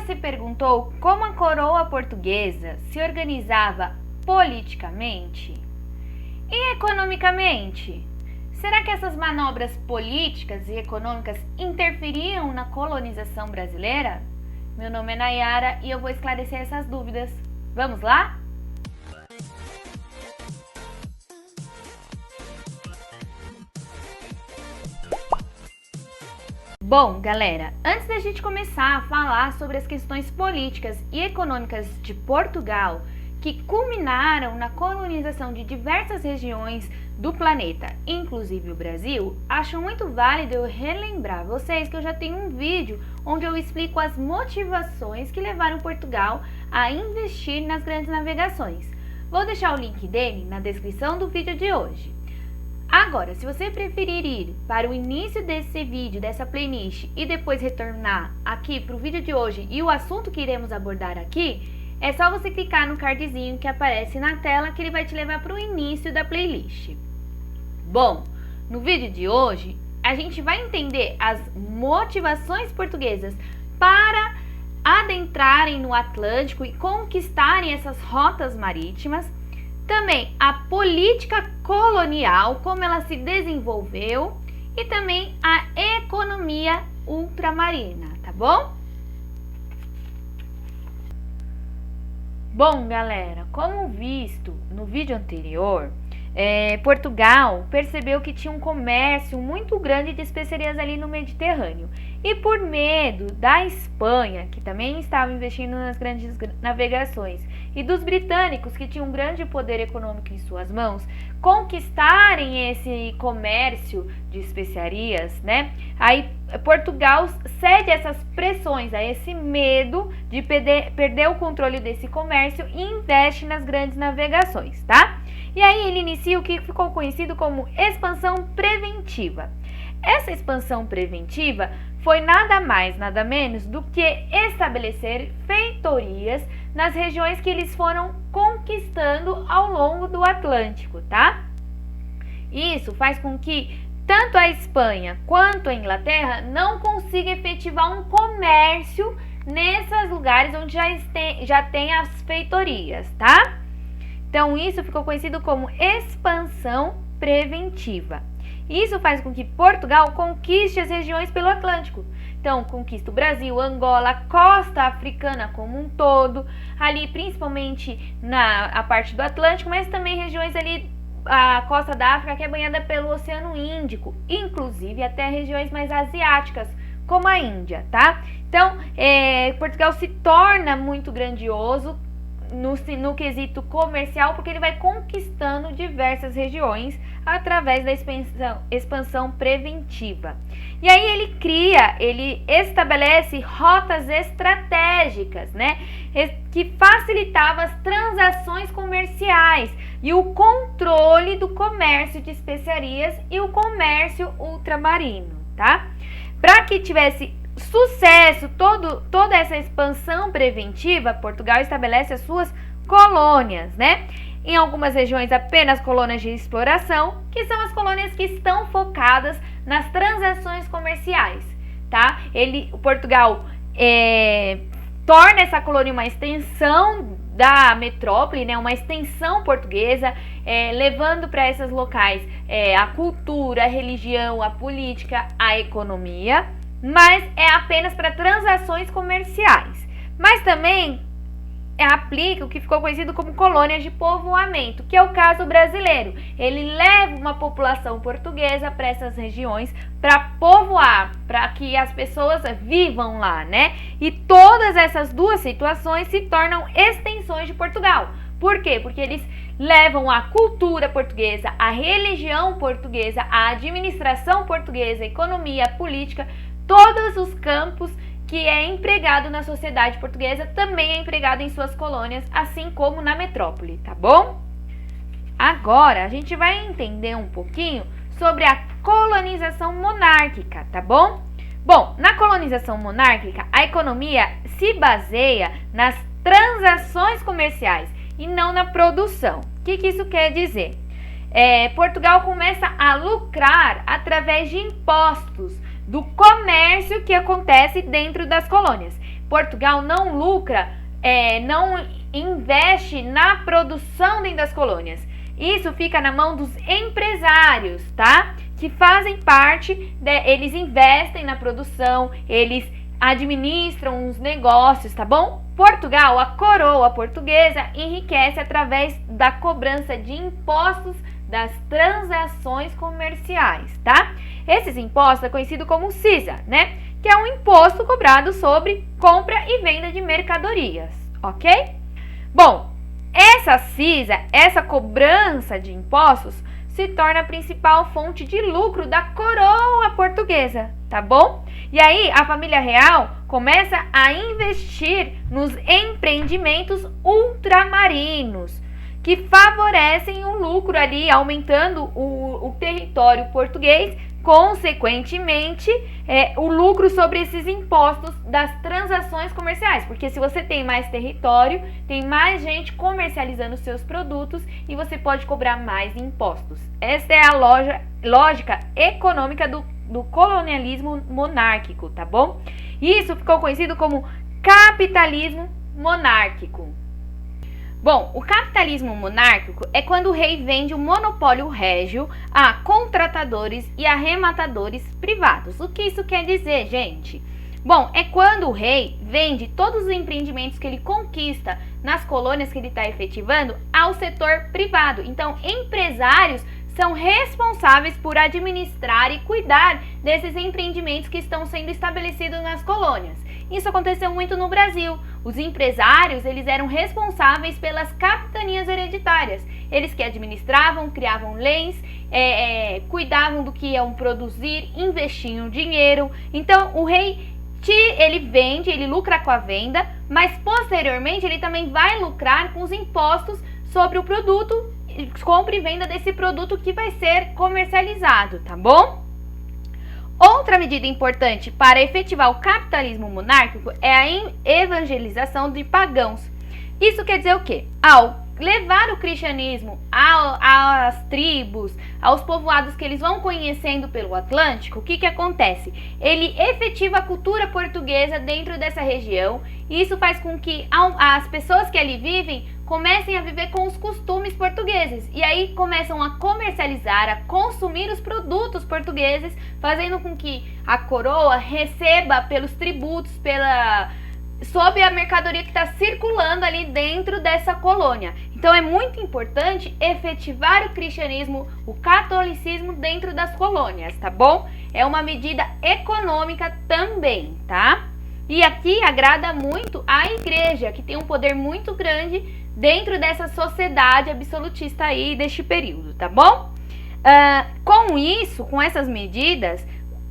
se perguntou como a coroa portuguesa se organizava politicamente? E economicamente? Será que essas manobras políticas e econômicas interferiam na colonização brasileira? Meu nome é Nayara e eu vou esclarecer essas dúvidas. Vamos lá? Bom, galera, antes da gente começar a falar sobre as questões políticas e econômicas de Portugal, que culminaram na colonização de diversas regiões do planeta, inclusive o Brasil, acho muito válido eu relembrar vocês que eu já tenho um vídeo onde eu explico as motivações que levaram Portugal a investir nas grandes navegações. Vou deixar o link dele na descrição do vídeo de hoje. Agora, se você preferir ir para o início desse vídeo, dessa playlist, e depois retornar aqui para o vídeo de hoje e o assunto que iremos abordar aqui, é só você clicar no cardzinho que aparece na tela que ele vai te levar para o início da playlist. Bom, no vídeo de hoje, a gente vai entender as motivações portuguesas para adentrarem no Atlântico e conquistarem essas rotas marítimas. Também a política colonial, como ela se desenvolveu, e também a economia ultramarina, tá bom? Bom, galera, como visto no vídeo anterior, Portugal percebeu que tinha um comércio muito grande de especiarias ali no Mediterrâneo. E por medo da Espanha, que também estava investindo nas grandes navegações, e dos britânicos, que tinham um grande poder econômico em suas mãos, conquistarem esse comércio de especiarias, né? Aí Portugal cede a essas pressões, a esse medo de perder o controle desse comércio e investe nas grandes navegações, tá? E aí ele inicia o que ficou conhecido como expansão preventiva. Essa expansão preventiva foi nada mais, nada menos do que estabelecer feitorias nas regiões que eles foram conquistando ao longo do Atlântico, tá? Isso faz com que tanto a Espanha quanto a Inglaterra não consigam efetivar um comércio nesses lugares onde já tem as feitorias, tá? Então, isso ficou conhecido como expansão preventiva. Isso faz com que Portugal conquiste as regiões pelo Atlântico. Então, conquista o Brasil, Angola, a costa africana como um todo, ali principalmente a parte do Atlântico, mas também regiões ali, a costa da África, que é banhada pelo Oceano Índico, inclusive até regiões mais asiáticas, como a Índia, tá? Então, Portugal se torna muito grandioso no quesito comercial, porque ele vai conquistando diversas regiões através da expansão preventiva. E aí ele estabelece rotas estratégicas, né, que facilitava as transações comerciais e o controle do comércio de especiarias e o comércio ultramarino, tá? Para que tivesse sucesso, toda essa expansão preventiva, Portugal estabelece as suas colônias, né? Em algumas regiões apenas colônias de exploração, que são as colônias que estão focadas nas transações comerciais, tá? Portugal torna essa colônia uma extensão da metrópole, né? Uma extensão portuguesa, levando para esses locais a cultura, a religião, a política, a economia, mas é apenas para transações comerciais. Mas também aplica o que ficou conhecido como colônias de povoamento, que é o caso brasileiro. Ele leva uma população portuguesa para essas regiões para povoar, para que as pessoas vivam lá, né? E todas essas duas situações se tornam extensões de Portugal. Por quê? Porque eles levam a cultura portuguesa, a religião portuguesa, a administração portuguesa, a economia, a política, todos os campos que é empregado na sociedade portuguesa, também é empregado em suas colônias, assim como na metrópole, tá bom? Agora, a gente vai entender um pouquinho sobre a colonização monárquica, tá bom? Bom, na colonização monárquica, a economia se baseia nas transações comerciais e não na produção. O que isso quer dizer? Portugal começa a lucrar através de impostos do comércio que acontece dentro das colônias. Portugal não lucra, não investe na produção dentro das colônias. Isso fica na mão dos empresários, tá? Que fazem parte, eles investem na produção, eles administram os negócios, tá bom? Portugal, a coroa portuguesa, enriquece através da cobrança de impostos das transações comerciais, tá? Esses impostos é conhecido como CISA, né? Que é um imposto cobrado sobre compra e venda de mercadorias, ok? Bom, essa CISA, essa cobrança de impostos, se torna a principal fonte de lucro da coroa portuguesa, tá bom? E aí a família real começa a investir nos empreendimentos ultramarinos, que favorecem o lucro ali, aumentando o território português, consequentemente, o lucro sobre esses impostos das transações comerciais, porque se você tem mais território, tem mais gente comercializando seus produtos e você pode cobrar mais impostos. Essa é a lógica econômica do colonialismo monárquico, tá bom? Isso ficou conhecido como capitalismo monárquico. Bom, o capitalismo monárquico é quando o rei vende o monopólio régio a contratadores e arrematadores privados. O que isso quer dizer, gente? Bom, é quando o rei vende todos os empreendimentos que ele conquista nas colônias que ele está efetivando ao setor privado. Então, empresários são responsáveis por administrar e cuidar desses empreendimentos que estão sendo estabelecidos nas colônias. Isso aconteceu muito no Brasil. Os empresários, eles eram responsáveis pelas capitanias hereditárias. Eles que administravam, criavam leis, cuidavam do que iam produzir, investiam dinheiro. Então, o rei, ele vende, ele lucra com a venda, mas posteriormente ele também vai lucrar com os impostos sobre o produto, compra e venda desse produto que vai ser comercializado, tá bom? Outra medida importante para efetivar o capitalismo monárquico é a evangelização de pagãos. Isso quer dizer o quê? Ao levar o cristianismo às tribos, aos povoados que eles vão conhecendo pelo Atlântico, o que acontece? Ele efetiva a cultura portuguesa dentro dessa região e isso faz com que as pessoas que ali vivem comecem a viver com os costumes portugueses e aí começam a comercializar, a consumir os produtos portugueses, fazendo com que a coroa receba pelos tributos, sobre a mercadoria que está circulando ali dentro dessa colônia. Então é muito importante efetivar o cristianismo, o catolicismo dentro das colônias, tá bom? É uma medida econômica também, tá? E aqui agrada muito a igreja, que tem um poder muito grande dentro dessa sociedade absolutista aí deste período, tá bom? Com isso, com essas medidas,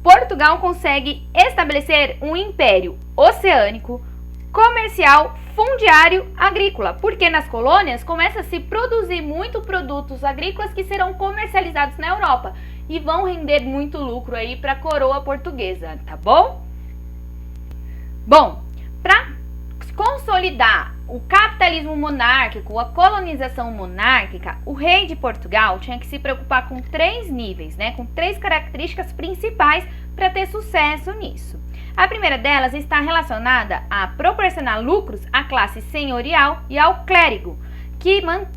Portugal consegue estabelecer um império oceânico, comercial, fundiário, agrícola, porque nas colônias começa a se produzir muito produtos agrícolas que serão comercializados na Europa e vão render muito lucro aí para a coroa portuguesa, tá bom? Bom, para consolidar o capitalismo monárquico, a colonização monárquica, o rei de Portugal tinha que se preocupar com 3 níveis, né? Com 3 características principais para ter sucesso nisso. A primeira delas está relacionada a proporcionar lucros à classe senhorial e ao clérigo,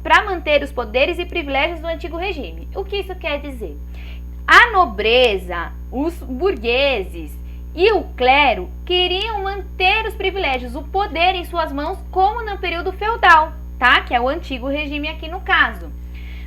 para manter os poderes e privilégios do antigo regime. O que isso quer dizer? A nobreza, os burgueses e o clero queriam manter os privilégios, o poder em suas mãos, como no período feudal, tá? Que é o antigo regime aqui no caso.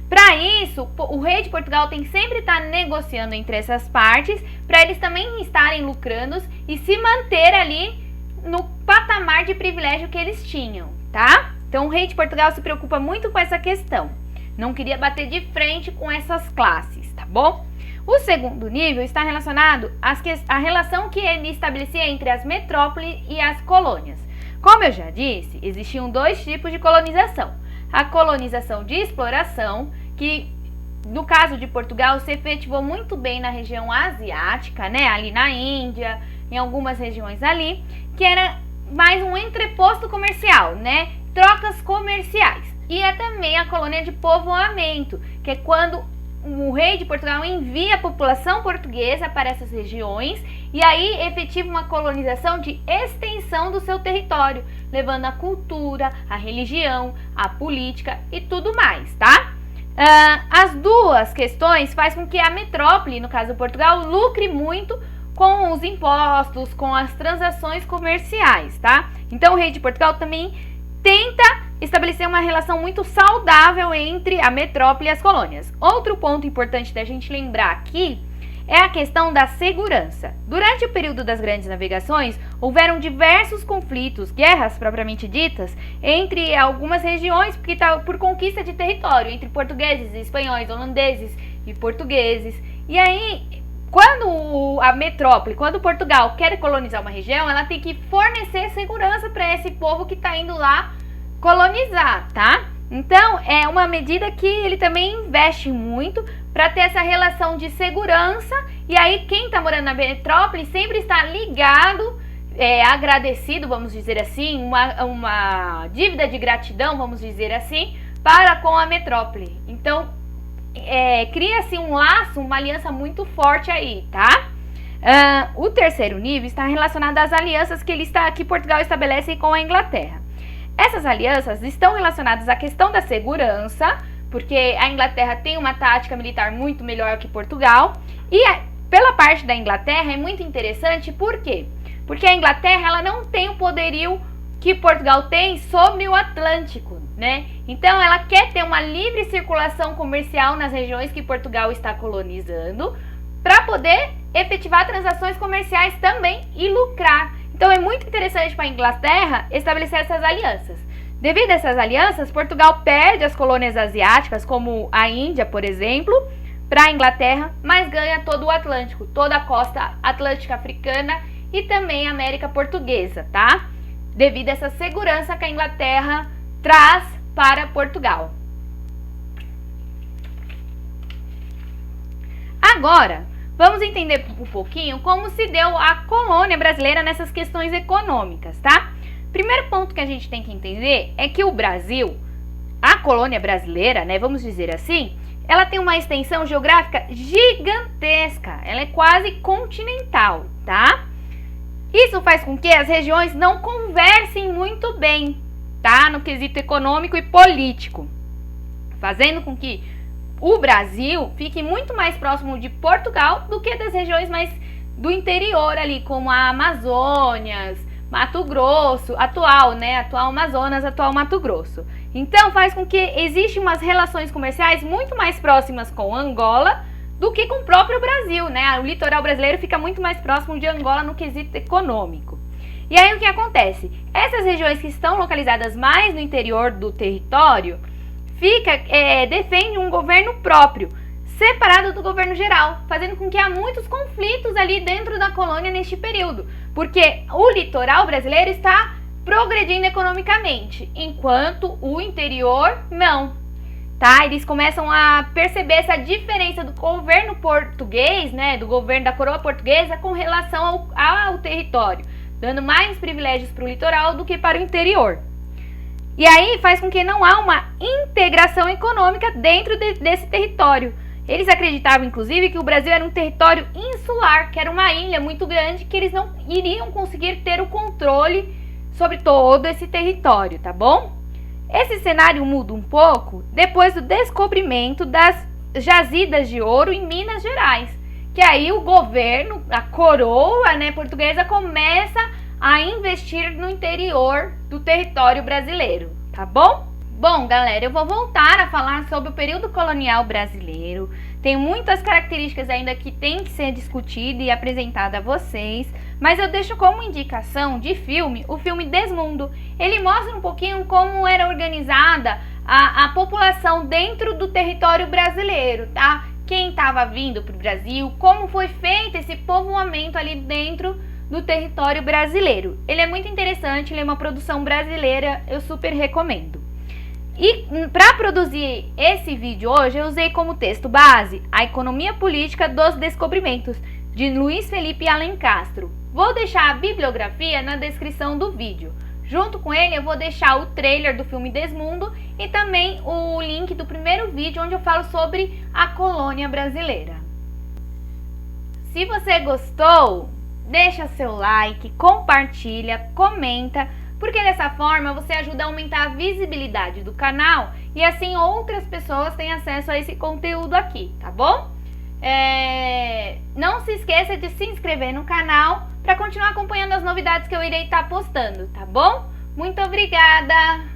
Para isso, o rei de Portugal tem que sempre estar negociando entre essas partes, para eles também estarem lucrando e se manter ali no patamar de privilégio que eles tinham, tá? Então o rei de Portugal se preocupa muito com essa questão. Não queria bater de frente com essas classes, tá bom? O segundo nível está relacionado à relação que ele estabelecia entre as metrópoles e as colônias. Como eu já disse, existiam 2 tipos de colonização. A colonização de exploração, que no caso de Portugal se efetivou muito bem na região asiática, né? Ali na Índia, em algumas regiões ali, que era mais um entreposto comercial, né? Trocas comerciais. E é também a colônia de povoamento, que é quando o rei de Portugal envia a população portuguesa para essas regiões e aí efetiva uma colonização de extensão do seu território, levando a cultura, a religião, a política e tudo mais, tá? As duas questões fazem com que a metrópole, no caso de Portugal, lucre muito com os impostos, com as transações comerciais, tá? Então o rei de Portugal também tenta estabelecer uma relação muito saudável entre a metrópole e as colônias. Outro ponto importante da gente lembrar aqui é a questão da segurança. Durante o período das grandes navegações, houveram diversos conflitos, guerras propriamente ditas, entre algumas regiões por conquista de território, entre portugueses, espanhóis, holandeses e portugueses. E aí, quando a metrópole, quando Portugal quer colonizar uma região, ela tem que fornecer segurança para esse povo que está indo lá colonizar, tá? Então, é uma medida que ele também investe muito para ter essa relação de segurança. E aí, quem está morando na metrópole sempre está ligado, agradecido, vamos dizer assim, uma dívida de gratidão, vamos dizer assim, para com a metrópole. Então, cria-se um laço, uma aliança muito forte aí, tá? O terceiro nível está relacionado às alianças que Portugal estabelece com a Inglaterra. Essas alianças estão relacionadas à questão da segurança, porque a Inglaterra tem uma tática militar muito melhor que Portugal. E pela parte da Inglaterra é muito interessante, por quê? Porque a Inglaterra ela não tem o poderio que Portugal tem sobre o Atlântico, né? Então ela quer ter uma livre circulação comercial nas regiões que Portugal está colonizando, para poder efetivar transações comerciais também e lucrar. Então é muito interessante para a Inglaterra estabelecer essas alianças. Devido a essas alianças, Portugal perde as colônias asiáticas, como a Índia, por exemplo, para a Inglaterra, mas ganha todo o Atlântico, toda a costa atlântica africana e também a América Portuguesa, tá? Devido a essa segurança que a Inglaterra traz para Portugal. Agora, vamos entender um pouquinho como se deu a colônia brasileira nessas questões econômicas, tá? Primeiro ponto que a gente tem que entender é que o Brasil, a colônia brasileira, né, vamos dizer assim, ela tem uma extensão geográfica gigantesca, ela é quase continental, tá? Isso faz com que as regiões não conversem muito bem, tá? No quesito econômico e político, fazendo com que o Brasil fique muito mais próximo de Portugal do que das regiões mais do interior ali, como a Amazônia, Mato Grosso, atual Amazonas, atual Mato Grosso. Então faz com que existam umas relações comerciais muito mais próximas com Angola do que com o próprio Brasil, né? O litoral brasileiro fica muito mais próximo de Angola no quesito econômico. E aí o que acontece? Essas regiões que estão localizadas mais no interior do território defende um governo próprio, separado do governo geral, fazendo com que há muitos conflitos ali dentro da colônia neste período, porque o litoral brasileiro está progredindo economicamente, enquanto o interior não, tá? Eles começam a perceber essa diferença do governo português, né, do governo da coroa portuguesa com relação ao território, dando mais privilégios para o litoral do que para o interior. E aí faz com que não há uma integração econômica dentro desse território. Eles acreditavam, inclusive, que o Brasil era um território insular, que era uma ilha muito grande, que eles não iriam conseguir ter o controle sobre todo esse território, tá bom? Esse cenário muda um pouco depois do descobrimento das jazidas de ouro em Minas Gerais, que aí o governo, a coroa, né, portuguesa, começa a investir no interior do território brasileiro, tá bom? Bom, galera, eu vou voltar a falar sobre o período colonial brasileiro. Tem muitas características ainda que tem que ser discutida e apresentada a vocês, mas eu deixo como indicação de filme o filme Desmundo. Ele mostra um pouquinho como era organizada a população dentro do território brasileiro, tá? Quem estava vindo para o Brasil, como foi feito esse povoamento ali dentro do território brasileiro. Ele é muito interessante, ele é uma produção brasileira, eu super recomendo. E para produzir esse vídeo hoje, eu usei como texto base A Economia Política dos Descobrimentos, de Luiz Felipe Alencastro. Vou deixar a bibliografia na descrição do vídeo. Junto com ele eu vou deixar o trailer do filme Desmundo e também o link do primeiro vídeo onde eu falo sobre a colônia brasileira. Se você gostou, deixa seu like, compartilha, comenta, porque dessa forma você ajuda a aumentar a visibilidade do canal e assim outras pessoas têm acesso a esse conteúdo aqui, tá bom? Não se esqueça de se inscrever no canal para continuar acompanhando as novidades que eu irei estar postando, tá bom? Muito obrigada!